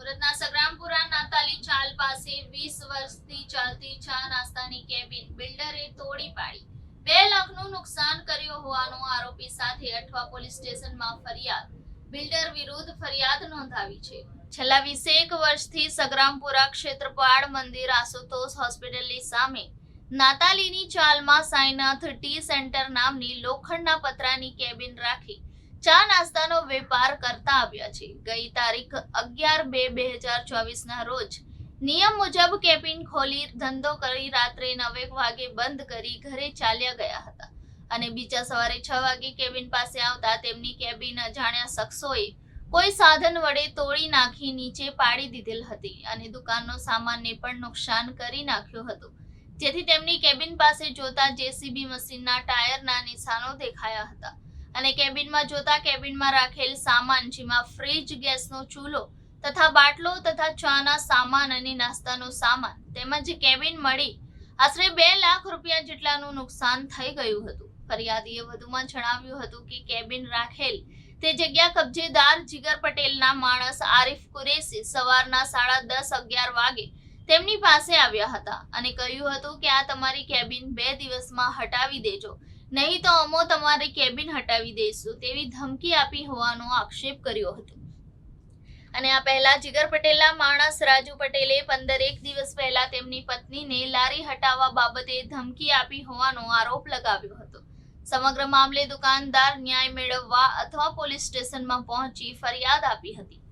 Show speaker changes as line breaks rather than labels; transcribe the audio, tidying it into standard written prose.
સુરતના સગ્રામપુરા નાતાલી ચાલ પાસે 20 વર્ષથી ચાલતી ચા નાસ્તાની કેબિન બિલ્ડરે તોડી પાડી 2 લાખનું નુકસાન કર્યું હોવાનો આરોપી સાથે અઠવા પોલીસ સ્ટેશનમાં ફરિયાદ બિલ્ડર વિરુદ્ધ ફરિયાદ નોંધાવી છે। છેલ્લા 21 વર્ષથી સગ્રામપુરા ક્ષેત્રપાળ મંદિર આશુતોષ હોસ્પિટલની સામે નાતાલીની ચાલમાં સાઈનાથ ટી સેન્ટર નામની લોખંડના પતરાની કેબિન રાખી ચા નાસ્તાનો વેપાર કરતા આવ્યા છે। ગઈ તારીખ 11/2/2024 ના રોજ નિયમ મુજબ કેબિન ખોલી ધંધો કરી રાત્રે 9 વાગે બંધ કરી ઘરે ચાલ્યા ગયા હતા અને બીજા સવારે 6 વાગે કેબિન પાસે આવતા તેમની કેબિન અજાણ્યા શખ્સોએ કોઈ સાધન વડે તોડી નાખી નીચે પાડી દીધેલ હતી અને દુકાનનો સામાનને પણ નુકસાન કરી નાખ્યો હતો, જેથી તેમની કેબિન પાસે જોતા જેસીબી મશીનના ટાયરના નિશાનો દેખાયા હતા અને કેબિનમાં જોતા કેબિનમાં રાખેલ સામાન જેમાં ફ્રીજ, ગેસનો ચૂલો તથા બાટલો તથા ચાના સામાન અને નાસ્તાનો સામાન તેમજ કેબિન મળી આશરે 2 લાખ રૂપિયા જેટલાનું નુકસાન થઈ ગયું હતું। ફરિયાદીએ વધુમાં જણાવ્યું હતું કે કેબિન રાખેલ તે જગ્યા કબજેદાર જીગર પટેલના માણસ આરિફ કુરેશી સવારના 10:30-11 વાગે તેમની પાસે આવ્યા હતા અને કહ્યું હતું કે આ તમારી કેબિન 2 દિવસમાં હટાવી દેજો, નહીં તો અમો તમારી કેબિન હટાવી દઈશું તેવી ધમકી આપી હોવાનો આક્ષેપ કર્યો હતો અને આ પહેલા જીગર પટેલના માણસ રાજુ પટેલે 15 દિવસ પહેલા તેમની પત્નીને લારી હટાવવા બાબતે ધમકી આપી હોવાનો આરોપ લગાવ્યો હતો। સમગ્ર મામલે દુકાનદાર ન્યાય મેળવવા અથવા પોલીસ સ્ટેશનમાં પહોંચી ફરિયાદ આપી હતી